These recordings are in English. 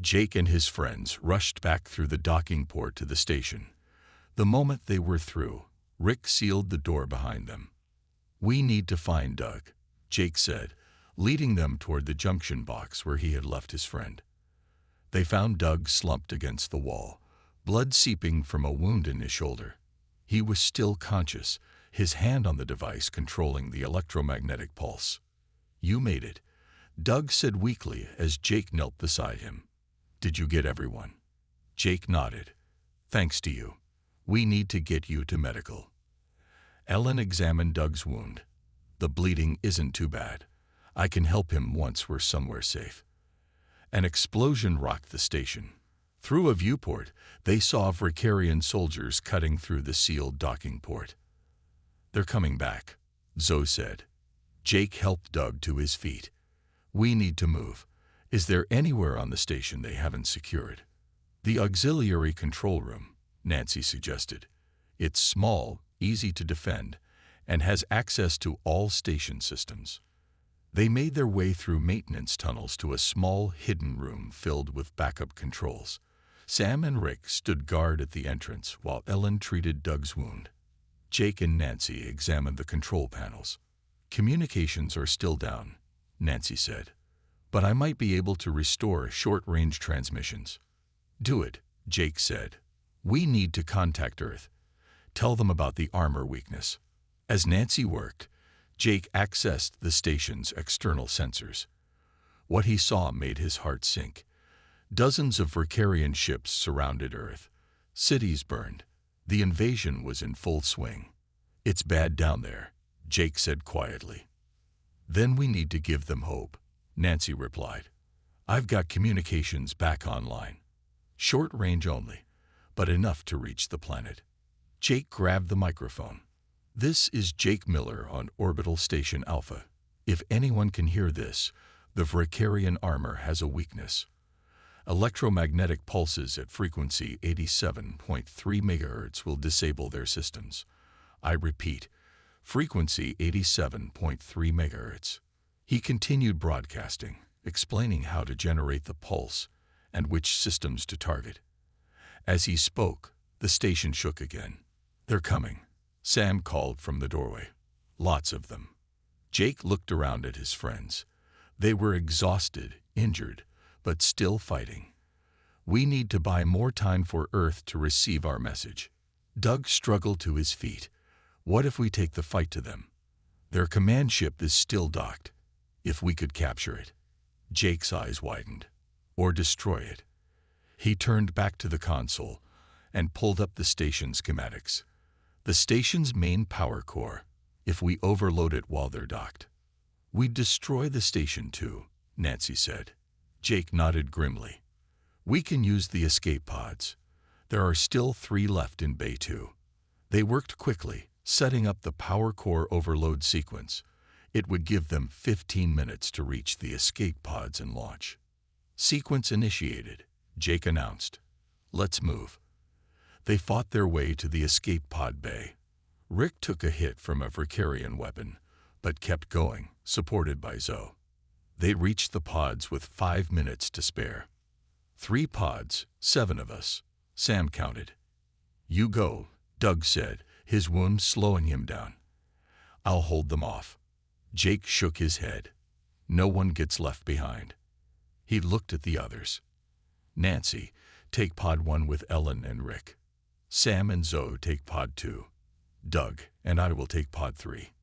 Jake and his friends rushed back through the docking port to the station. The moment they were through, Rick sealed the door behind them. "We need to find Doug," Jake said, leading them toward the junction box where he had left his friend. They found Doug slumped against the wall, blood seeping from a wound in his shoulder. He was still conscious, his hand on the device controlling the electromagnetic pulse. "You made it," Doug said weakly as Jake knelt beside him. "Did you get everyone?" Jake nodded. "Thanks to you. We need to get you to medical." Ellen examined Doug's wound. "The bleeding isn't too bad. I can help him once we're somewhere safe." An explosion rocked the station. Through a viewport, they saw Vricarian soldiers cutting through the sealed docking port. "They're coming back," Zoe said. Jake helped Doug to his feet. "We need to move. Is there anywhere on the station they haven't secured?" "The auxiliary control room," Nancy suggested. "It's small, easy to defend, and has access to all station systems." They made their way through maintenance tunnels to a small, hidden room filled with backup controls. Sam and Rick stood guard at the entrance while Ellen treated Doug's wound. Jake and Nancy examined the control panels. "Communications are still down," Nancy said, "but I might be able to restore short-range transmissions." "Do it," Jake said. "We need to contact Earth. Tell them about the armor weakness." As Nancy worked, Jake accessed the station's external sensors. What he saw made his heart sink. Dozens of Vricarian ships surrounded Earth. Cities burned. The invasion was in full swing. "It's bad down there," Jake said quietly. "Then we need to give them hope," Nancy replied. "I've got communications back online. Short range only, but enough to reach the planet." Jake grabbed the microphone. "This is Jake Miller on Orbital Station Alpha. If anyone can hear this, the Vricarian armor has a weakness. Electromagnetic pulses at frequency 87.3 MHz will disable their systems. I repeat, frequency 87.3 MHz. He continued broadcasting, explaining how to generate the pulse and which systems to target. As he spoke, the station shook again. "They're coming," Sam called from the doorway. "Lots of them." Jake looked around at his friends. They were exhausted, injured, but still fighting. "We need to buy more time for Earth to receive our message." Doug struggled to his feet. "What if we take the fight to them? Their command ship is still docked. If we could capture it." Jake's eyes widened. "Or destroy it." He turned back to the console and pulled up the station schematics. "The station's main power core, if we overload it while they're docked." "We'd destroy the station too," Nancy said. Jake nodded grimly. "We can use the escape pods. There are still 3 left in Bay 2. They worked quickly, setting up the power core overload sequence. It would give them 15 minutes to reach the escape pods and launch." "Sequence initiated," Jake announced. "Let's move." They fought their way to the escape pod bay. Rick took a hit from a Vricarian weapon, but kept going, supported by Zoe. They reached the pods with 5 minutes to spare. 3 pods, 7 of us, Sam counted. "You go," Doug said, his wound slowing him down. "I'll hold them off." Jake shook his head. "No one gets left behind." He looked at the others. "Nancy, take pod 1 with Ellen and Rick. Sam and Zoe take pod 2. Doug and I will take pod 3.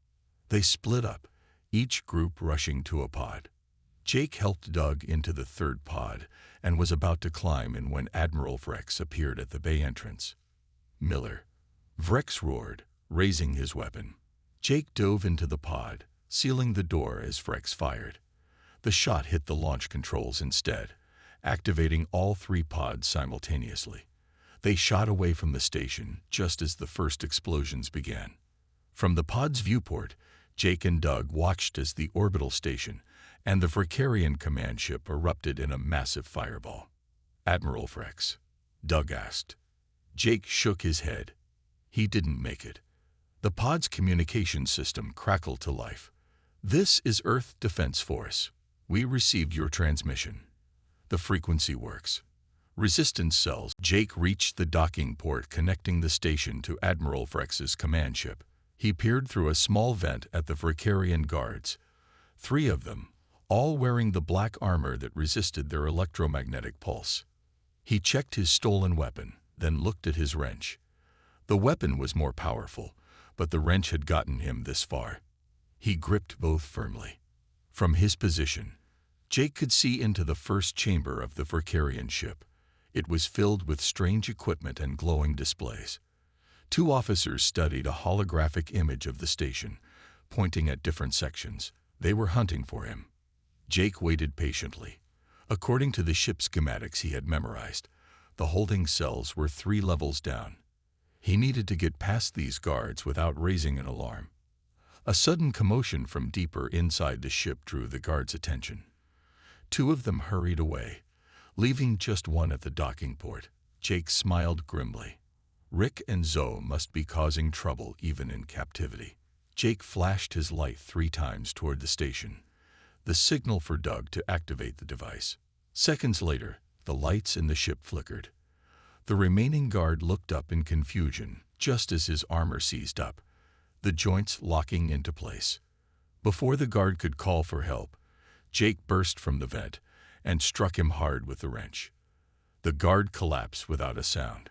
They split up, each group rushing to a pod. Jake helped Doug into the 3rd pod and was about to climb in when Admiral Vrex appeared at the bay entrance. "Miller!" Vrex roared, raising his weapon. Jake dove into the pod, sealing the door as Vrex fired. The shot hit the launch controls instead, activating all 3 pods simultaneously. They shot away from the station just as the first explosions began. From the pod's viewport, Jake and Doug watched as the orbital station and the Vricarian command ship erupted in a massive fireball. "Admiral Vrex?" Doug asked. Jake shook his head. He didn't make it. The pod's communication system crackled to life. "This is Earth Defense Force. We received your transmission. The frequency works. Resistance cells. Jake reached the docking port connecting the station to Admiral Vrex's command ship. He peered through a small vent at the Vricarian guards. 3 of them, all wearing the black armor that resisted their electromagnetic pulse. He checked his stolen weapon, then looked at his wrench. The weapon was more powerful, but the wrench had gotten him this far. He gripped both firmly. From his position, Jake could see into the first chamber of the Vricarian ship. It was filled with strange equipment and glowing displays. 2 officers studied a holographic image of the station, pointing at different sections. They were hunting for him. Jake waited patiently. According to the ship schematics he had memorized, the holding cells were 3 levels down. He needed to get past these guards without raising an alarm. A sudden commotion from deeper inside the ship drew the guards' attention. 2 of them hurried away, leaving just 1 at the docking port. Jake smiled grimly. Rick and Zoe must be causing trouble even in captivity. Jake flashed his light 3 times toward the station, the signal for Doug to activate the device. Seconds later, the lights in the ship flickered. The remaining guard looked up in confusion just as his armor seized up, the joints locking into place. Before the guard could call for help, Jake burst from the vent and struck him hard with the wrench. The guard collapsed without a sound.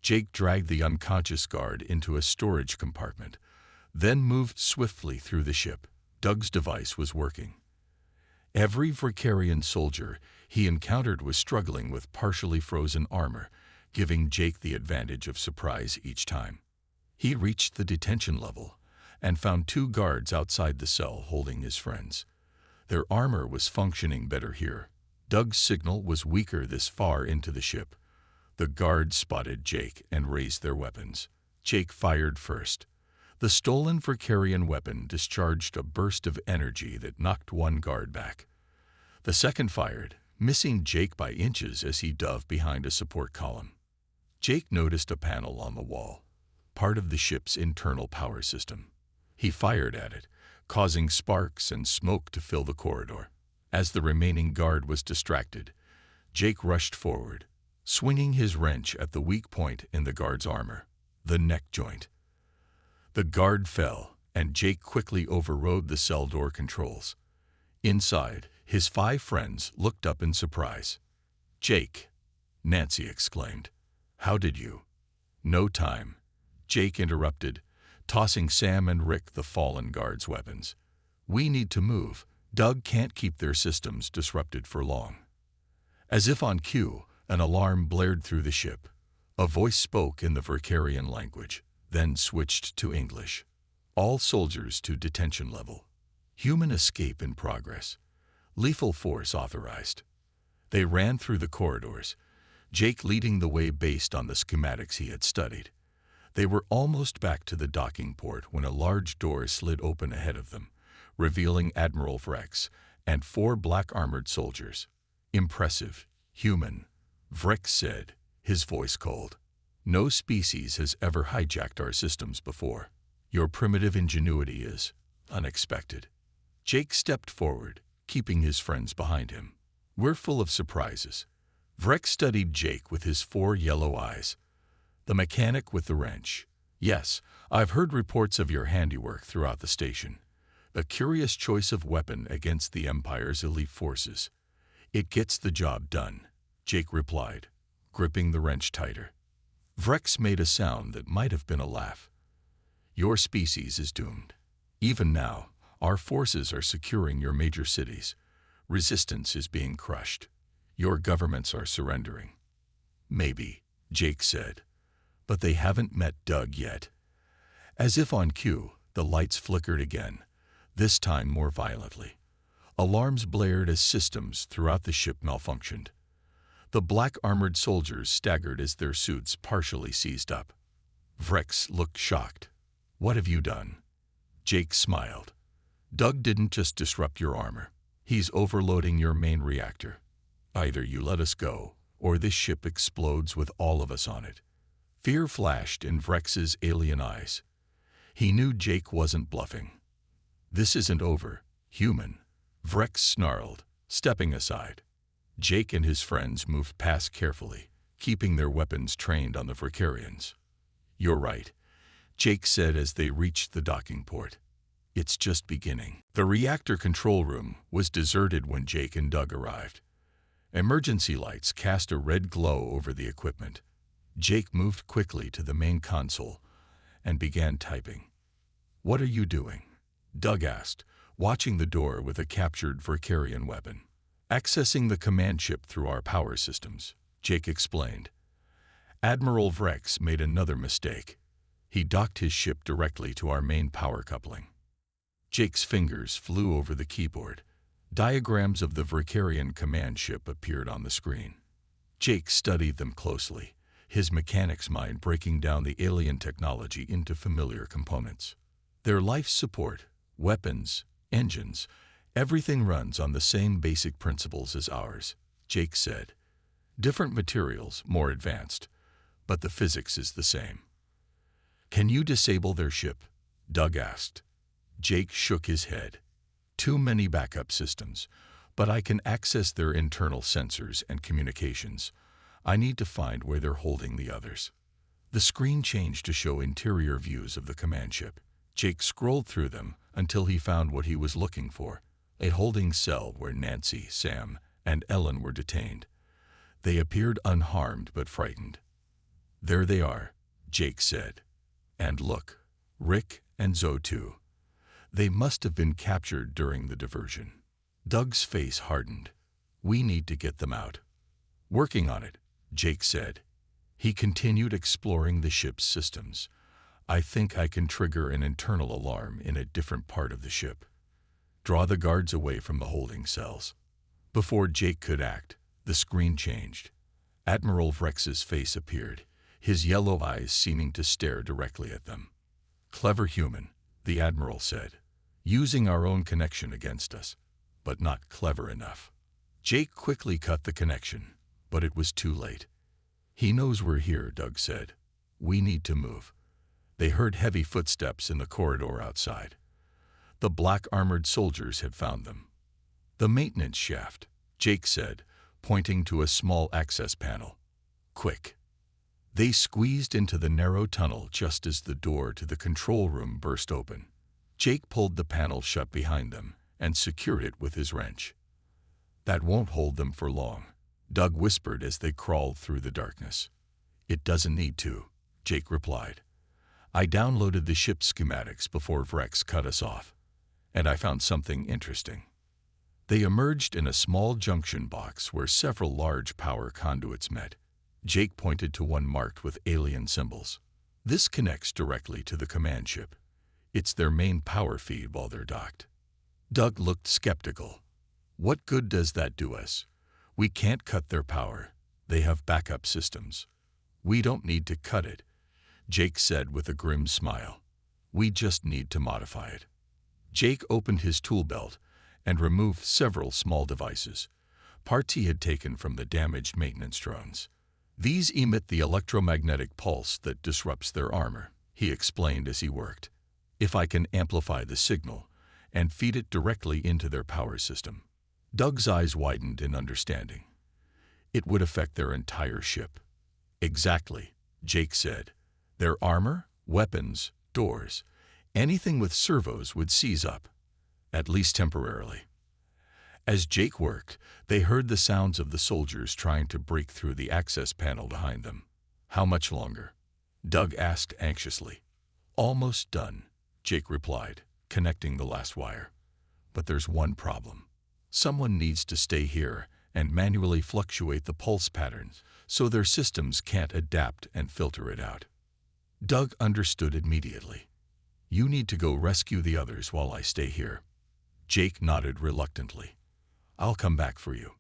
Jake dragged the unconscious guard into a storage compartment, then moved swiftly through the ship. Doug's device was working. Every Vricarian soldier he encountered was struggling with partially frozen armor, giving Jake the advantage of surprise each time. He reached the detention level and found 2 guards outside the cell holding his friends. Their armor was functioning better here. Doug's signal was weaker this far into the ship. The guards spotted Jake and raised their weapons. Jake fired first. The stolen Vricarian weapon discharged a burst of energy that knocked 1 guard back. The second fired, missing Jake by inches as he dove behind a support column. Jake noticed a panel on the wall, part of the ship's internal power system. He fired at it, causing sparks and smoke to fill the corridor. As the remaining guard was distracted, Jake rushed forward, swinging his wrench at the weak point in the guard's armor, the neck joint. The guard fell, and Jake quickly overrode the cell door controls. Inside, his 5 friends looked up in surprise. "Jake," Nancy exclaimed. "How did you?" "No time," Jake interrupted, tossing Sam and Rick the fallen guard's weapons. "We need to move. Doug can't keep their systems disrupted for long." As if on cue, an alarm blared through the ship. A voice spoke in the Vricarian language, then switched to English. "All soldiers to detention level. Human escape in progress. Lethal force authorized." They ran through the corridors, Jake leading the way based on the schematics he had studied. They were almost back to the docking port when a large door slid open ahead of them, revealing Admiral Vrex and 4 black-armored soldiers. "Impressive. Human," Vrex said, his voice cold. "No species has ever hijacked our systems before. Your primitive ingenuity is unexpected." Jake stepped forward, keeping his friends behind him. "We're full of surprises." Vrex studied Jake with his 4 yellow eyes. "The mechanic with the wrench. Yes, I've heard reports of your handiwork throughout the station. A curious choice of weapon against the Empire's elite forces. It gets the job done," Jake replied, gripping the wrench tighter. Vrex made a sound that might have been a laugh. "Your species is doomed. Even now, our forces are securing your major cities. Resistance is being crushed. Your governments are surrendering." "Maybe," Jake said, "but they haven't met Doug yet." As if on cue, the lights flickered again, this time more violently. Alarms blared as systems throughout the ship malfunctioned. The black-armored soldiers staggered as their suits partially seized up. Vrex looked shocked. "What have you done?" Jake smiled. "Doug didn't just disrupt your armor. He's overloading your main reactor. Either you let us go, or this ship explodes with all of us on it." Fear flashed in Vrex's alien eyes. He knew Jake wasn't bluffing. "This isn't over, human," Vrex snarled, stepping aside. Jake and his friends moved past carefully, keeping their weapons trained on the Vricarians. "You're right," Jake said as they reached the docking port. "It's just beginning." The reactor control room was deserted when Jake and Doug arrived. Emergency lights cast a red glow over the equipment. Jake moved quickly to the main console and began typing. "What are you doing?" Doug asked, watching the door with a captured Vricarian weapon. "Accessing the command ship through our power systems," Jake explained. Admiral Vrex made another mistake. He docked his ship directly to our main power coupling. Jake's fingers flew over the keyboard. Diagrams of the Vricarian command ship appeared on the screen. Jake studied them closely, his mechanics mind breaking down the alien technology into familiar components. Their life support, weapons, engines, everything runs on the same basic principles as ours, Jake said. Different materials, more advanced, but the physics is the same. "Can you disable their ship?" Doug asked. Jake shook his head. "Too many backup systems, but I can access their internal sensors and communications. I need to find where they're holding the others." The screen changed to show interior views of the command ship. Jake scrolled through them until he found what he was looking for, a holding cell where Nancy, Sam, and Ellen were detained. They appeared unharmed but frightened. "There they are," Jake said. "And look, Rick and Zoe too. They must have been captured during the diversion." Doug's face hardened. "We need to get them out." "Working on it," Jake said. He continued exploring the ship's systems. "I think I can trigger an internal alarm in a different part of the ship. Draw the guards away from the holding cells." Before Jake could act, the screen changed. Admiral Vrex's face appeared, his yellow eyes seeming to stare directly at them. "Clever human," the Admiral said. "Using our own connection against us, but not clever enough." Jake quickly cut the connection, but it was too late. "He knows we're here," Doug said. "We need to move." They heard heavy footsteps in the corridor outside. The black armored soldiers had found them. "The maintenance shaft," Jake said, pointing to a small access panel. "Quick." They squeezed into the narrow tunnel just as the door to the control room burst open. Jake pulled the panel shut behind them and secured it with his wrench. "That won't hold them for long," Doug whispered as they crawled through the darkness. "It doesn't need to," Jake replied. "I downloaded the ship schematics before Vrex cut us off, and I found something interesting." They emerged in a small junction box where several large power conduits met. Jake pointed to one marked with alien symbols. "This connects directly to the command ship. It's their main power feed while they're docked." Doug looked skeptical. "What good does that do us? We can't cut their power. They have backup systems." "We don't need to cut it," Jake said with a grim smile. "We just need to modify it." Jake opened his tool belt and removed several small devices, parts he had taken from the damaged maintenance drones. "These emit the electromagnetic pulse that disrupts their armor," he explained as he worked. "If I can amplify the signal and feed it directly into their power system." Doug's eyes widened in understanding. "It would affect their entire ship." "Exactly," Jake said. "Their armor, weapons, doors, anything with servos would seize up, at least temporarily." As Jake worked, they heard the sounds of the soldiers trying to break through the access panel behind them. "How much longer?" Doug asked anxiously. "Almost done," Jake replied, connecting the last wire. "But there's one problem. Someone needs to stay here and manually fluctuate the pulse patterns so their systems can't adapt and filter it out." Doug understood immediately. "You need to go rescue the others while I stay here." Jake nodded reluctantly. "I'll come back for you."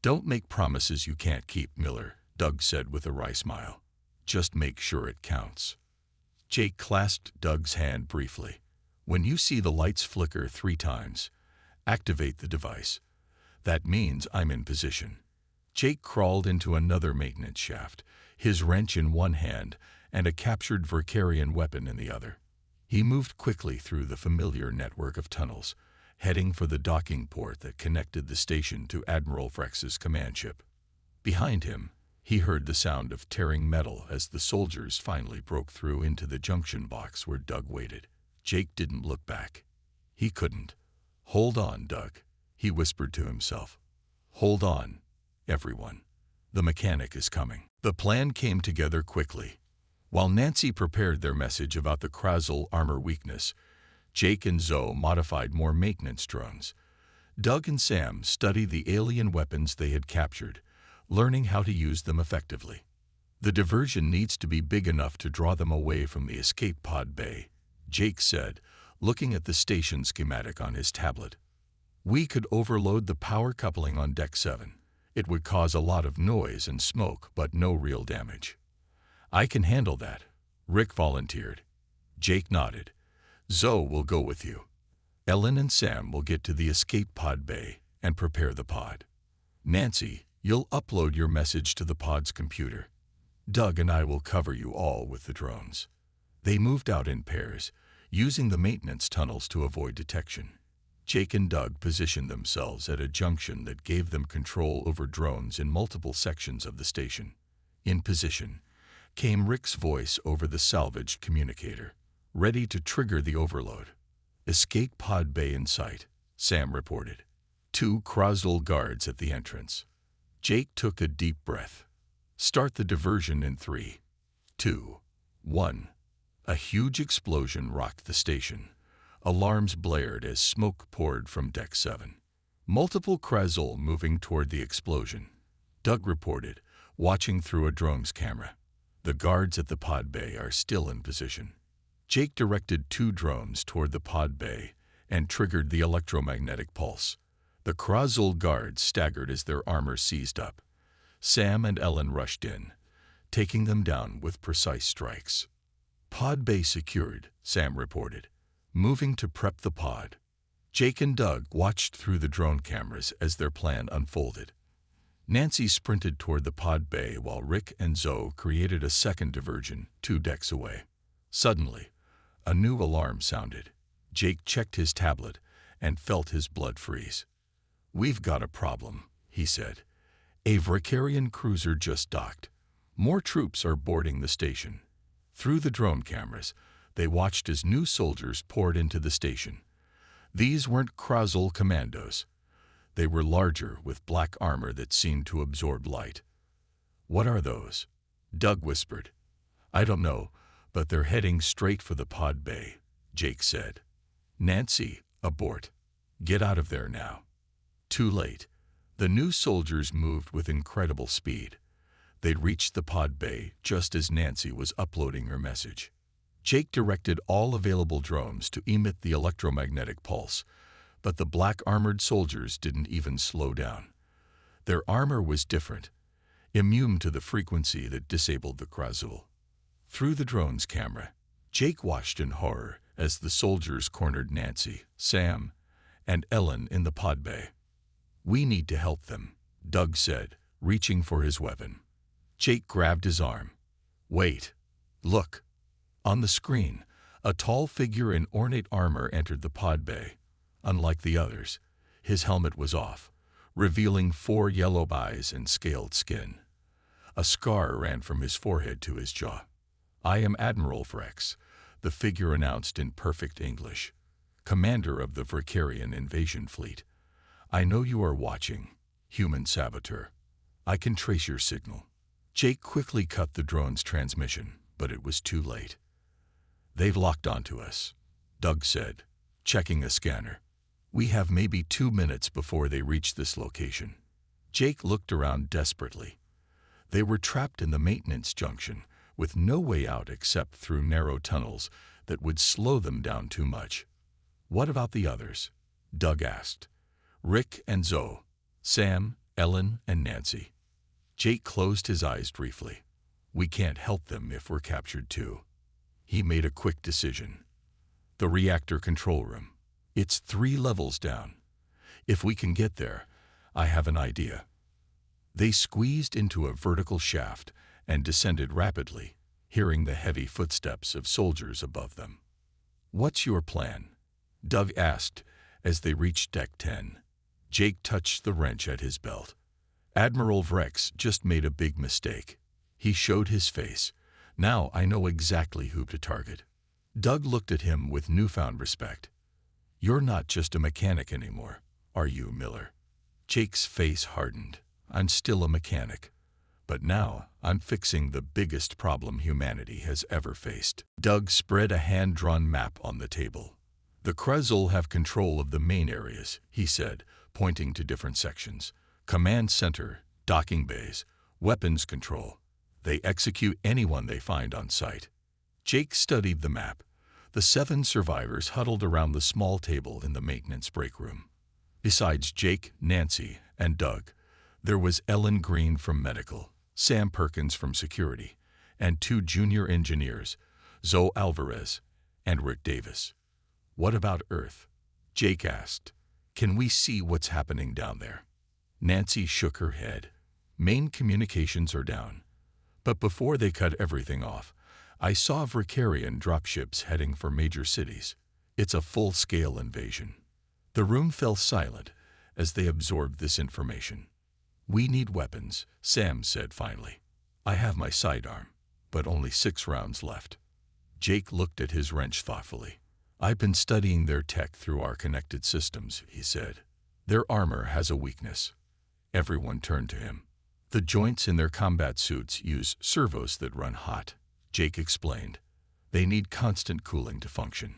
"Don't make promises you can't keep, Miller," Doug said with a wry smile. "Just make sure it counts." Jake clasped Doug's hand briefly. "When you see the lights flicker 3 times, activate the device. That means I'm in position." Jake crawled into another maintenance shaft, his wrench in one hand and a captured Vricarian weapon in the other. He moved quickly through the familiar network of tunnels heading for the docking port that connected the station to Admiral Frex's command ship. Behind him, he heard the sound of tearing metal as the soldiers finally broke through into the junction box where Doug waited. Jake didn't look back. He couldn't. "Hold on, Doug," he whispered to himself. "Hold on, everyone. The mechanic is coming." The plan came together quickly. While Nancy prepared their message about the Krasl armor weakness, Jake and Zoe modified more maintenance drones. Doug and Sam studied the alien weapons they had captured, learning how to use them effectively. "The diversion needs to be big enough to draw them away from the escape pod bay," Jake said, looking at the station schematic on his tablet. "We could overload the power coupling on Deck 7. It would cause a lot of noise and smoke, but no real damage." "I can handle that," Rick volunteered. Jake nodded. "Zoe will go with you. Ellen and Sam will get to the escape pod bay and prepare the pod. Nancy, you'll upload your message to the pod's computer. Doug and I will cover you all with the drones." They moved out in pairs, using the maintenance tunnels to avoid detection. Jake and Doug positioned themselves at a junction that gave them control over drones in multiple sections of the station. In position came Rick's voice over the salvaged communicator, ready to trigger the overload. "Escape pod bay in sight," Sam reported. 2 Krasl guards at the entrance. Jake took a deep breath. "Start the diversion in 3, 2, 1. A huge explosion rocked the station. Alarms blared as smoke poured from Deck 7. Multiple Krasl moving toward the explosion. Doug reported, watching through a drone's camera. "The guards at the pod bay are still in position." Jake directed 2 drones toward the pod bay and triggered the electromagnetic pulse. The Krasl guards staggered as their armor seized up. Sam and Ellen rushed in, taking them down with precise strikes. "Pod bay secured," Sam reported, moving to prep the pod. Jake and Doug watched through the drone cameras as their plan unfolded. Nancy sprinted toward the pod bay while Rick and Zoe created a second diversion 2 decks away. Suddenly, a new alarm sounded. Jake checked his tablet and felt his blood freeze. "We've got a problem," he said. "A Vricarian cruiser just docked. More troops are boarding the station." Through the drone cameras, they watched as new soldiers poured into the station. These weren't Krasl commandos. They were larger, with black armor that seemed to absorb light. "What are those?" Doug whispered. "I don't know, but they're heading straight for the pod bay," Jake said. "Nancy, abort. Get out of there now." Too late. The new soldiers moved with incredible speed. They'd reached the pod bay just as Nancy was uploading her message. Jake directed all available drones to emit the electromagnetic pulse, but the black-armored soldiers didn't even slow down. Their armor was different, immune to the frequency that disabled the Krasl. Through the drone's camera, Jake watched in horror as the soldiers cornered Nancy, Sam, and Ellen in the pod bay. "We need to help them," Doug said, reaching for his weapon. Jake grabbed his arm. "Wait. Look." On the screen, a tall figure in ornate armor entered the pod bay. Unlike the others, his helmet was off, revealing 4 yellow eyes and scaled skin. A scar ran from his forehead to his jaw. "I am Admiral Frex," the figure announced in perfect English, "commander of the Vricarian invasion fleet. I know you are watching, human saboteur. I can trace your signal." Jake quickly cut the drone's transmission, but it was too late. "They've locked onto us," Doug said, checking a scanner. "We have maybe 2 minutes before they reach this location." Jake looked around desperately. They were trapped in the maintenance junction, with no way out except through narrow tunnels that would slow them down too much. "What about the others?" Doug asked. "Rick and Zoe, Sam, Ellen, and Nancy." Jake closed his eyes briefly. "We can't help them if we're captured too." He made a quick decision. "The reactor control room. It's 3 levels down. If we can get there, I have an idea." They squeezed into a vertical shaft and descended rapidly, hearing the heavy footsteps of soldiers above them. "What's your plan?" Doug asked As they reached Deck 10, Jake touched the wrench at his belt. Admiral Vrex just made a big mistake. He showed his face. Now I know exactly who to target. Doug looked at him with newfound respect. You're not just a mechanic anymore, are you, Miller? Jake's face hardened. I'm still a mechanic. But now I'm fixing the biggest problem humanity has ever faced. Doug spread a hand-drawn map on the table. The Krezul have control of the main areas, he said, pointing to different sections. Command center, docking bays, weapons control. They execute anyone they find on site. Jake studied the map. The 7 survivors huddled around the small table in the maintenance break room. Besides Jake, Nancy, and Doug, there was Ellen Green from medical, Sam Perkins from security, and 2 junior engineers, Zoe Alvarez and Rick Davis. What about Earth? Jake asked. Can we see what's happening down there? Nancy shook her head. Main communications are down. But before they cut everything off, I saw Vricarian dropships heading for major cities. It's a full-scale invasion. The room fell silent as they absorbed this information. We need weapons, Sam said finally. I have my sidearm, but only 6 rounds left. Jake looked at his wrench thoughtfully. I've been studying their tech through our connected systems, he said. Their armor has a weakness. Everyone turned to him. The joints in their combat suits use servos that run hot, Jake explained. They need constant cooling to function.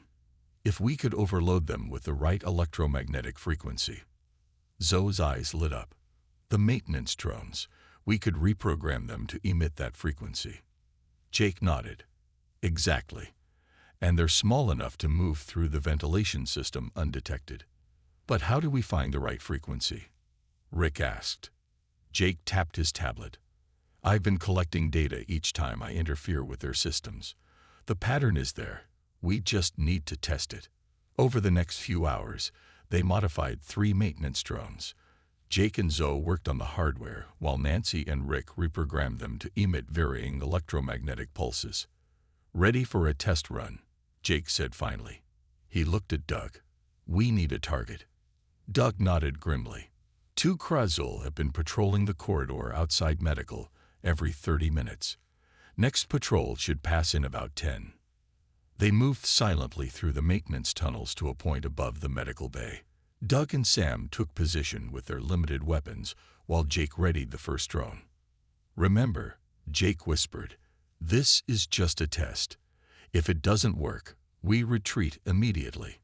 If we could overload them with the right electromagnetic frequency. Zoe's eyes lit up. The maintenance drones, we could reprogram them to emit that frequency. Jake nodded. Exactly. And they're small enough to move through the ventilation system undetected. But how do we find the right frequency? Rick asked. Jake tapped his tablet. I've been collecting data each time I interfere with their systems. The pattern is there. We just need to test it. Over the next few hours, they modified 3 maintenance drones. Jake and Zoe worked on the hardware, while Nancy and Rick reprogrammed them to emit varying electromagnetic pulses. Ready for a test run, Jake said finally. He looked at Doug. We need a target. Doug nodded grimly. 2 Krezul have been patrolling the corridor outside medical every 30 minutes. Next patrol should pass in about 10. They moved silently through the maintenance tunnels to a point above the medical bay. Doug and Sam took position with their limited weapons while Jake readied the first drone. Remember, Jake whispered, this is just a test. If it doesn't work, we retreat immediately.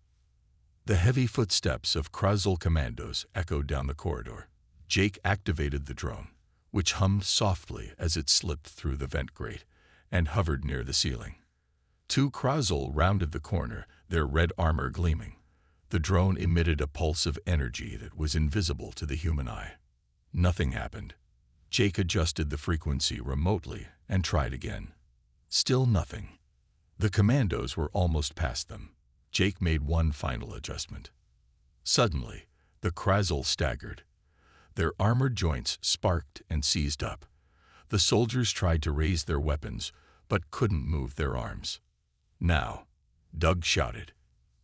The heavy footsteps of Krezul commandos echoed down the corridor. Jake activated the drone, which hummed softly as it slipped through the vent grate and hovered near the ceiling. 2 Krezul rounded the corner, their red armor gleaming. The drone emitted a pulse of energy that was invisible to the human eye. Nothing happened. Jake adjusted the frequency remotely and tried again. Still nothing. The commandos were almost past them. Jake made one final adjustment. Suddenly, the Krezul staggered. Their armored joints sparked and seized up. The soldiers tried to raise their weapons, but couldn't move their arms. Now, Doug shouted.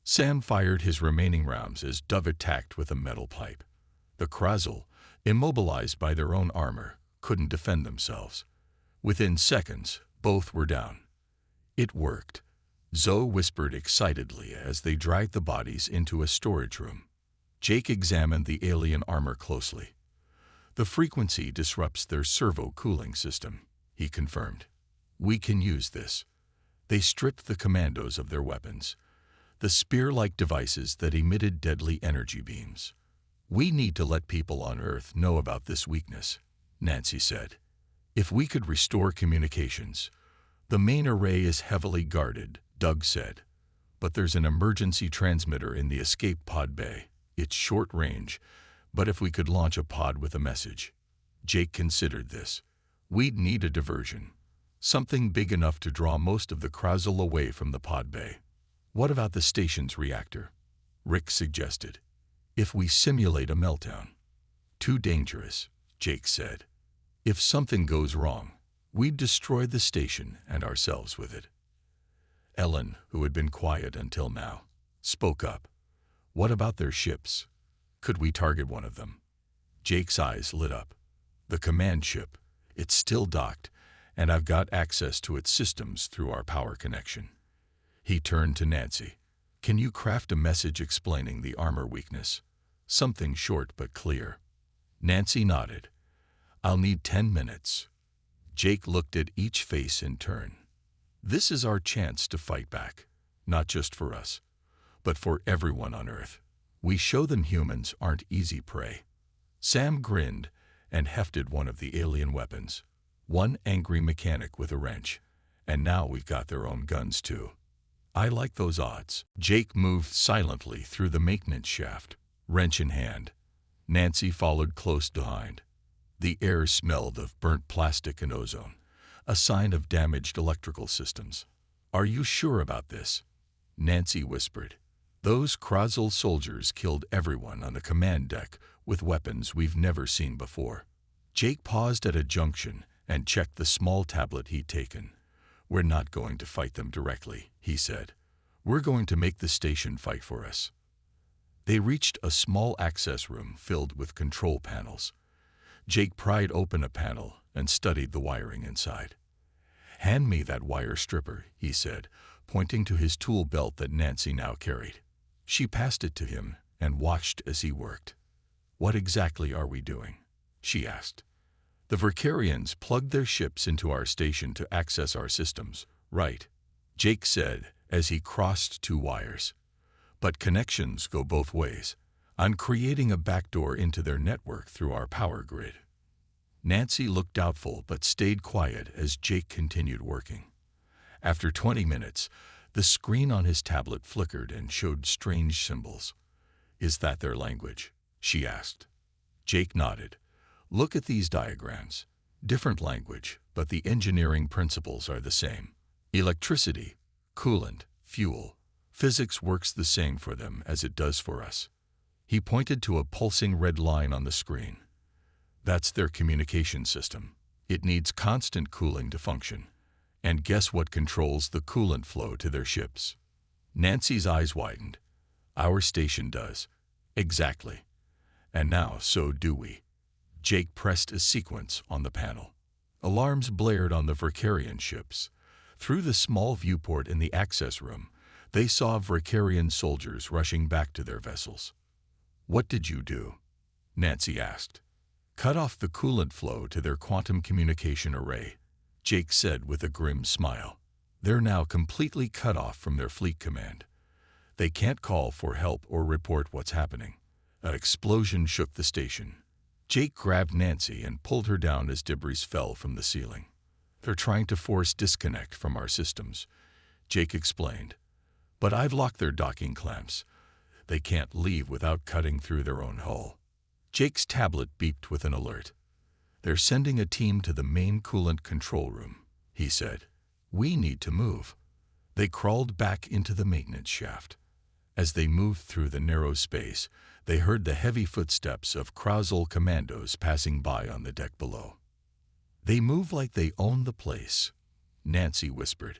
Sam fired his remaining rounds as Doug attacked with a metal pipe. The Krezul, immobilized by their own armor, couldn't defend themselves. Within seconds, both were down. It worked. Zoe whispered excitedly as they dragged the bodies into a storage room. Jake examined the alien armor closely. The frequency disrupts their servo cooling system, he confirmed. We can use this. They stripped the commandos of their weapons, the spear-like devices that emitted deadly energy beams. We need to let people on Earth know about this weakness, Nancy said. If we could restore communications. The main array is heavily guarded, Doug said. But there's an emergency transmitter in the escape pod bay. It's short range, but if we could launch a pod with a message. Jake considered this. We'd need a diversion. Something big enough to draw most of the Krezul away from the pod bay. What about the station's reactor? Rick suggested. If we simulate a meltdown. Too dangerous, Jake said. If something goes wrong, we'd destroy the station and ourselves with it. Ellen, who had been quiet until now, spoke up. What about their ships? Could we target one of them? Jake's eyes lit up. The command ship. It's still docked, and I've got access to its systems through our power connection. He turned to Nancy. Can you craft a message explaining the armor weakness? Something short but clear. Nancy nodded. I'll need 10 minutes. Jake looked at each face in turn. This is our chance to fight back, not just for us, but for everyone on Earth. We show them humans aren't easy prey. Sam grinned and hefted one of the alien weapons. One angry mechanic with a wrench, and now we've got their own guns too. I like those odds. Jake moved silently through the maintenance shaft, wrench in hand. Nancy followed close behind. The air smelled of burnt plastic and ozone, a sign of damaged electrical systems. Are you sure about this? Nancy whispered. Those Krozl soldiers killed everyone on the command deck with weapons we've never seen before. Jake paused at a junction and checked the small tablet he'd taken. We're not going to fight them directly, he said. We're going to make the station fight for us. They reached a small access room filled with control panels. Jake pried open a panel and studied the wiring inside. Hand me that wire stripper, he said, pointing to his tool belt that Nancy now carried. She passed it to him and watched as he worked. What exactly are we doing? She asked. The Verkarians plugged their ships into our station to access our systems, right? Jake said as he crossed two wires. But connections go both ways. I'm creating a backdoor into their network through our power grid. Nancy looked doubtful but stayed quiet as Jake continued working. After 20 minutes, the screen on his tablet flickered and showed strange symbols. Is that their language? She asked. Jake nodded. Look at these diagrams. Different language, but the engineering principles are the same. Electricity, coolant, fuel. Physics works the same for them as it does for us. He pointed to a pulsing red line on the screen. That's their communication system. It needs constant cooling to function. And guess what controls the coolant flow to their ships? Nancy's eyes widened. Our station does. Exactly. And now so do we. Jake pressed a sequence on the panel. Alarms blared on the Verkarian ships. Through the small viewport in the access room, they saw Verkarian soldiers rushing back to their vessels. What did you do? Nancy asked. Cut off the coolant flow to their quantum communication array, Jake said with a grim smile. They're now completely cut off from their fleet command. They can't call for help or report what's happening. An explosion shook the station. Jake grabbed Nancy and pulled her down as debris fell from the ceiling. They're trying to force disconnect from our systems, Jake explained. But I've locked their docking clamps. They can't leave without cutting through their own hull. Jake's tablet beeped with an alert. They're sending a team to the main coolant control room, he said. We need to move. They crawled back into the maintenance shaft. As they moved through the narrow space, they heard the heavy footsteps of Krozl commandos passing by on the deck below. They move like they own the place, Nancy whispered.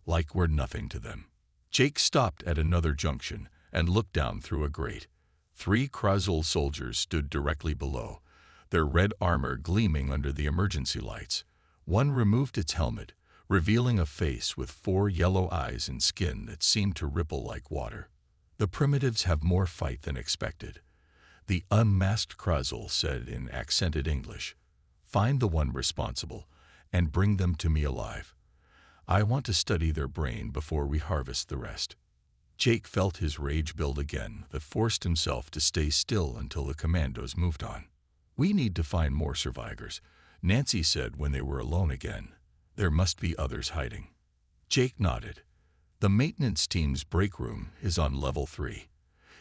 Like we're nothing to them. Jake stopped at another junction and looked down through a grate. 3 Krozl soldiers stood directly below, their red armor gleaming under the emergency lights. One removed its helmet, revealing a face with 4 yellow eyes and skin that seemed to ripple like water. The primitives have more fight than expected, the unmasked Krozl said in accented English. Find the one responsible and bring them to me alive. I want to study their brain before we harvest the rest. Jake felt his rage build again, but forced himself to stay still until the commandos moved on. We need to find more survivors, Nancy said when they were alone again. There must be others hiding. Jake nodded. The maintenance team's break room is on level 3.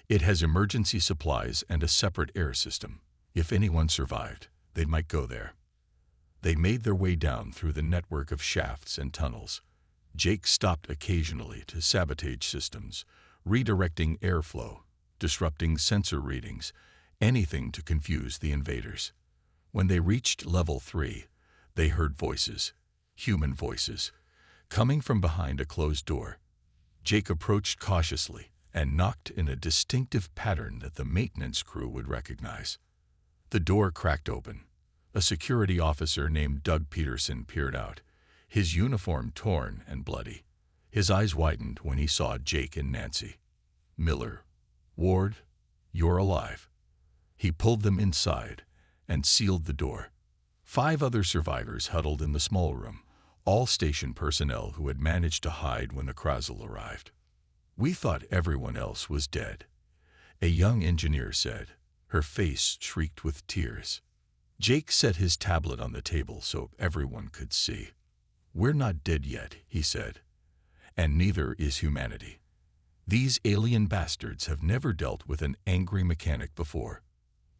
It has emergency supplies and a separate air system. If anyone survived, they might go there. They made their way down through the network of shafts and tunnels. Jake stopped occasionally to sabotage systems, redirecting airflow, disrupting sensor readings, anything to confuse the invaders. When they reached level 3, they heard voices, human voices, coming from behind a closed door. Jake approached cautiously and knocked in a distinctive pattern that the maintenance crew would recognize. The door cracked open. A security officer named Doug Peterson peered out, his uniform torn and bloody. His eyes widened when he saw Jake and Nancy. "Miller, Ward, you're alive." He pulled them inside and sealed the door. 5 other survivors huddled in the small room, all station personnel who had managed to hide when the Krasl arrived. "We thought everyone else was dead," a young engineer said. Her face shrieked with tears. Jake set his tablet on the table so everyone could see. "We're not dead yet," he said, "and neither is humanity. These alien bastards have never dealt with an angry mechanic before."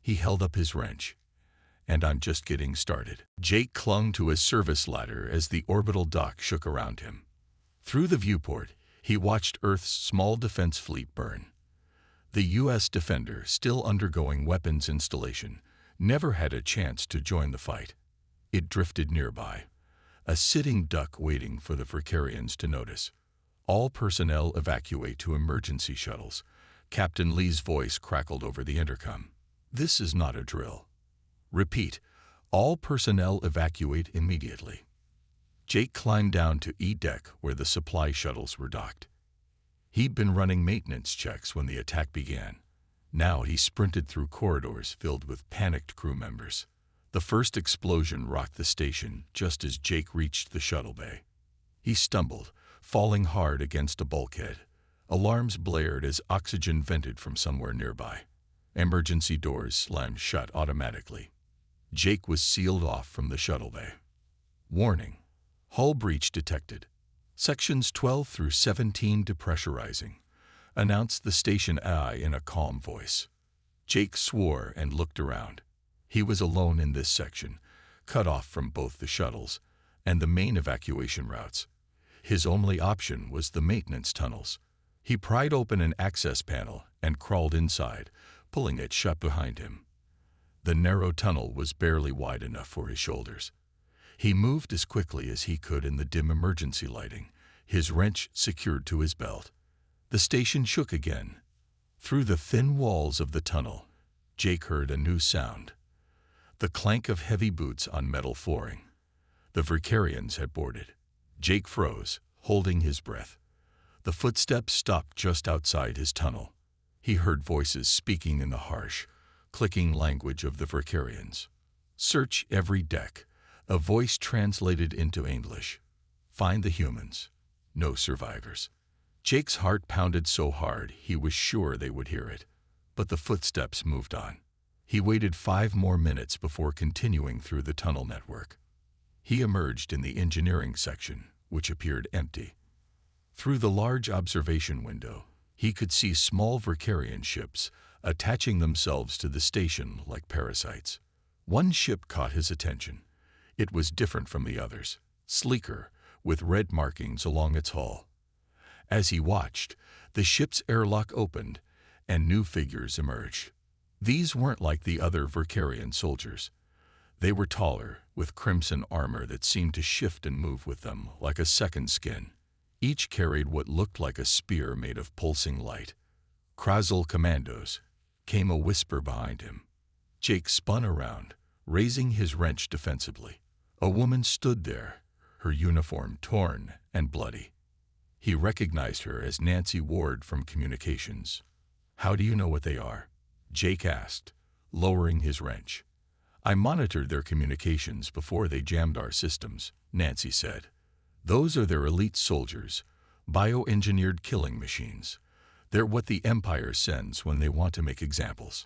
He held up his wrench. "And I'm just getting started." Jake clung to his service ladder as the orbital dock shook around him. Through the viewport, he watched Earth's small defense fleet burn. The U.S. Defender, still undergoing weapons installation, never had a chance to join the fight. It drifted nearby, a sitting duck waiting for the Vicarians to notice. "All personnel evacuate to emergency shuttles," Captain Lee's voice crackled over the intercom. "This is not a drill. Repeat, all personnel evacuate immediately." Jake climbed down to E-deck where the supply shuttles were docked. He'd been running maintenance checks when the attack began. Now he sprinted through corridors filled with panicked crew members. The first explosion rocked the station just as Jake reached the shuttle bay. He stumbled, falling hard against a bulkhead. Alarms blared as oxygen vented from somewhere nearby. Emergency doors slammed shut automatically. Jake was sealed off from the shuttle bay. "Warning. Hull breach detected. Sections 12 through 17 depressurizing," announced the station AI in a calm voice. Jake swore and looked around. He was alone in this section, cut off from both the shuttles and the main evacuation routes. His only option was the maintenance tunnels. He pried open an access panel and crawled inside, pulling it shut behind him. The narrow tunnel was barely wide enough for his shoulders. He moved as quickly as he could in the dim emergency lighting, his wrench secured to his belt. The station shook again. Through the thin walls of the tunnel, Jake heard a new sound. The clank of heavy boots on metal flooring. The Vicarians had boarded. Jake froze, holding his breath. The footsteps stopped just outside his tunnel. He heard voices speaking in the harsh, clicking language of the Vicarians. "Search every deck," a voice translated into English. "Find the humans. No survivors." Jake's heart pounded so hard he was sure they would hear it. But the footsteps moved on. He waited 5 more minutes before continuing through the tunnel network. He emerged in the engineering section, which appeared empty. Through the large observation window, he could see small Vicarian ships attaching themselves to the station like parasites. One ship caught his attention. It was different from the others, sleeker, with red markings along its hull. As he watched, the ship's airlock opened, and new figures emerged. These weren't like the other Vicarian soldiers. They were taller, with crimson armor that seemed to shift and move with them like a second skin. Each carried what looked like a spear made of pulsing light. "Krasl commandos," came a whisper behind him. Jake spun around, raising his wrench defensively. A woman stood there, her uniform torn and bloody. He recognized her as Nancy Ward from communications. "How do you know what they are?" Jake asked, lowering his wrench. "I monitored their communications before they jammed our systems," Nancy said. "Those are their elite soldiers, bioengineered killing machines. They're what the Empire sends when they want to make examples."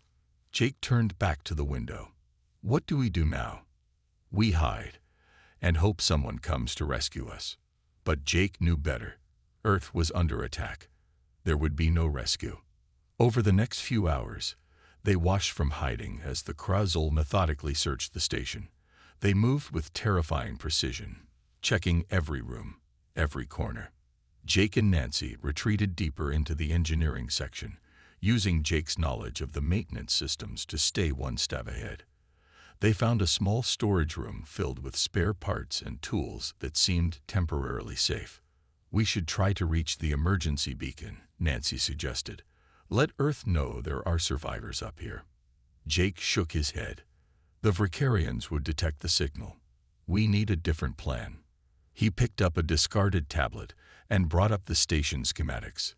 Jake turned back to the window. "What do we do now?" "We hide, and hope someone comes to rescue us." But Jake knew better. Earth was under attack. There would be no rescue. Over the next few hours, they watched from hiding as the Krasl methodically searched the station. They moved with terrifying precision, checking every room, every corner. Jake and Nancy retreated deeper into the engineering section, using Jake's knowledge of the maintenance systems to stay one step ahead. They found a small storage room filled with spare parts and tools that seemed temporarily safe. We should try to reach the emergency beacon, Nancy suggested. Let Earth know there are survivors up here. Jake shook his head. The Vricarians would detect the signal. We need a different plan. He picked up a discarded tablet and brought up the station schematics.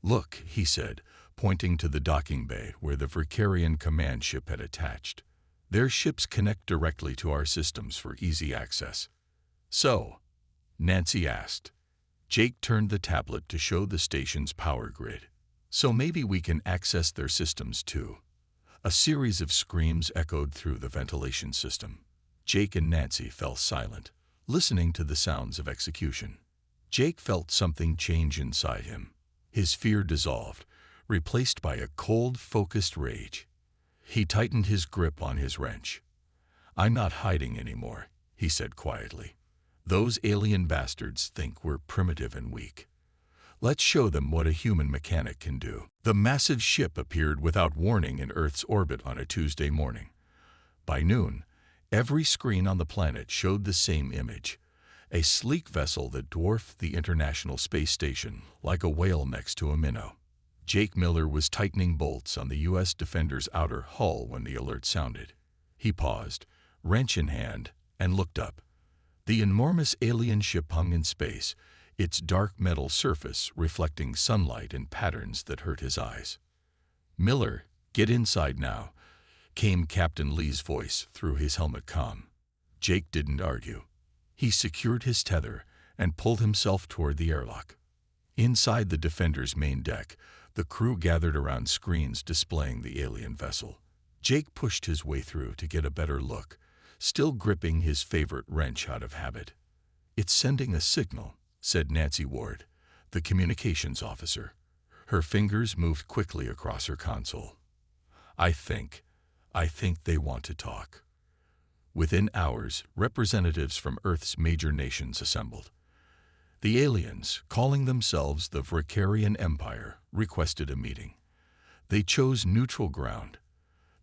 Look, he said, pointing to the docking bay where the Vricarian command ship had attached. Their ships connect directly to our systems for easy access. So, Nancy asked. Jake turned the tablet to show the station's power grid. So maybe we can access their systems too. A series of screams echoed through the ventilation system. Jake and Nancy fell silent, listening to the sounds of execution. Jake felt something change inside him. His fear dissolved, replaced by a cold, focused rage. He tightened his grip on his wrench. I'm not hiding anymore, he said quietly. Those alien bastards think we're primitive and weak. Let's show them what a human mechanic can do. The massive ship appeared without warning in Earth's orbit on a Tuesday morning. By noon, every screen on the planet showed the same image. A sleek vessel that dwarfed the International Space Station like a whale next to a minnow. Jake Miller was tightening bolts on the U.S. Defender's outer hull when the alert sounded. He paused, wrench in hand, and looked up. The enormous alien ship hung in space, its dark metal surface reflecting sunlight in patterns that hurt his eyes. Miller, get inside now, came Captain Lee's voice through his helmet comm. Jake didn't argue. He secured his tether and pulled himself toward the airlock. Inside the Defender's main deck, the crew gathered around screens displaying the alien vessel. Jake pushed his way through to get a better look, still gripping his favorite wrench out of habit. It's sending a signal, said Nancy Ward, the communications officer. Her fingers moved quickly across her console. I think they want to talk. Within hours, representatives from Earth's major nations assembled. The aliens, calling themselves the Vricarian Empire, requested a meeting. They chose neutral ground,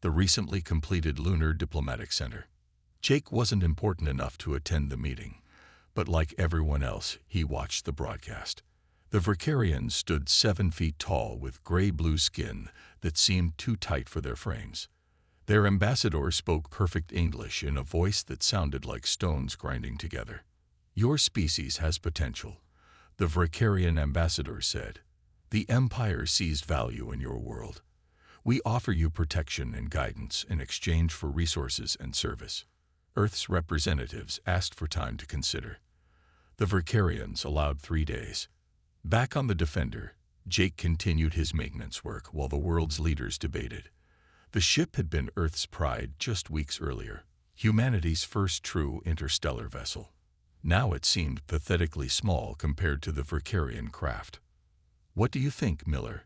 the recently completed Lunar Diplomatic Center. Jake wasn't important enough to attend the meeting, but like everyone else, he watched the broadcast. The Vricarians stood 7 feet tall with gray-blue skin that seemed too tight for their frames. Their ambassador spoke perfect English in a voice that sounded like stones grinding together. Your species has potential, the Vricarian ambassador said. The Empire sees value in your world. We offer you protection and guidance in exchange for resources and service. Earth's representatives asked for time to consider. The Vricarians allowed 3 days. Back on the Defender, Jake continued his maintenance work while the world's leaders debated. The ship had been Earth's pride just weeks earlier, humanity's first true interstellar vessel. Now it seemed pathetically small compared to the Vricarian craft. What do you think, Miller?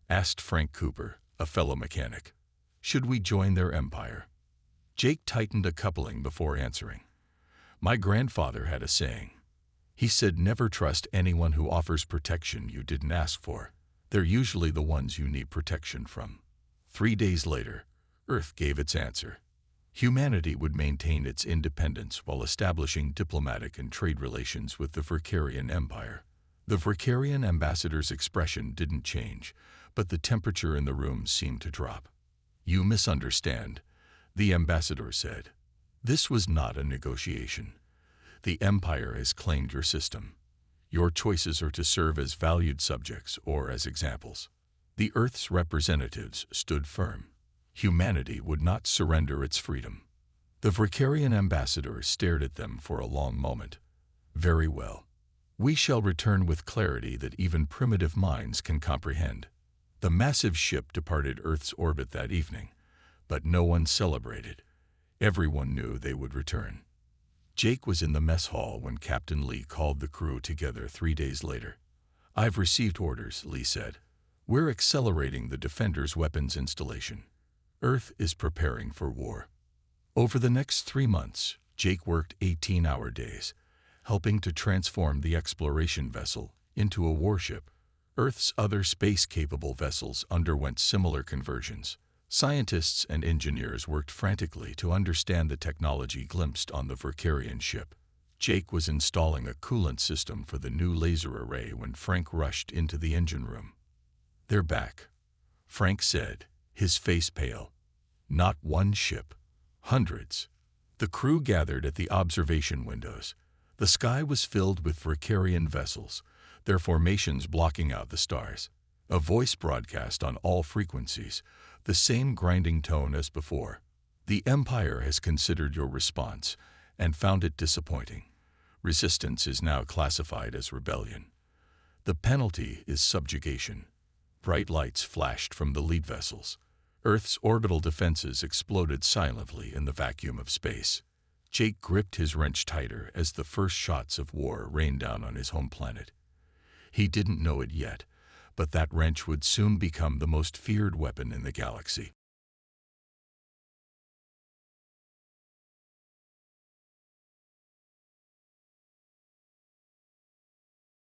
Asked Frank Cooper, a fellow mechanic. Should we join their empire? Jake tightened a coupling before answering. My grandfather had a saying. He said never trust anyone who offers protection you didn't ask for. They're usually the ones you need protection from. 3 days later, Earth gave its answer. Humanity would maintain its independence while establishing diplomatic and trade relations with the Vricarian Empire. The Vricarian ambassador's expression didn't change, but the temperature in the room seemed to drop. You misunderstand, the ambassador said. This was not a negotiation. The Empire has claimed your system. Your choices are to serve as valued subjects or as examples. The Earth's representatives stood firm. Humanity would not surrender its freedom. The Vricarian ambassador stared at them for a long moment. Very well. We shall return with clarity that even primitive minds can comprehend. The massive ship departed Earth's orbit that evening, but no one celebrated. Everyone knew they would return. Jake was in the mess hall when Captain Lee called the crew together 3 days later. I've received orders, Lee said. We're accelerating the Defender's weapons installation. Earth is preparing for war. Over the next 3 months, Jake worked 18-hour days, helping to transform the exploration vessel into a warship. Earth's other space-capable vessels underwent similar conversions. Scientists and engineers worked frantically to understand the technology glimpsed on the Vricarian ship. Jake was installing a coolant system for the new laser array when Frank rushed into the engine room. "They're back," Frank said, his face pale. "Not one ship. Hundreds." The crew gathered at the observation windows. The sky was filled with Vricarian vessels, their formations blocking out the stars. A voice broadcast on all frequencies, the same grinding tone as before. "The Empire has considered your response and found it disappointing. Resistance is now classified as rebellion. The penalty is subjugation." Bright lights flashed from the lead vessels. Earth's orbital defenses exploded silently in the vacuum of space. Jake gripped his wrench tighter as the first shots of war rained down on his home planet. He didn't know it yet, but that wrench would soon become the most feared weapon in the galaxy.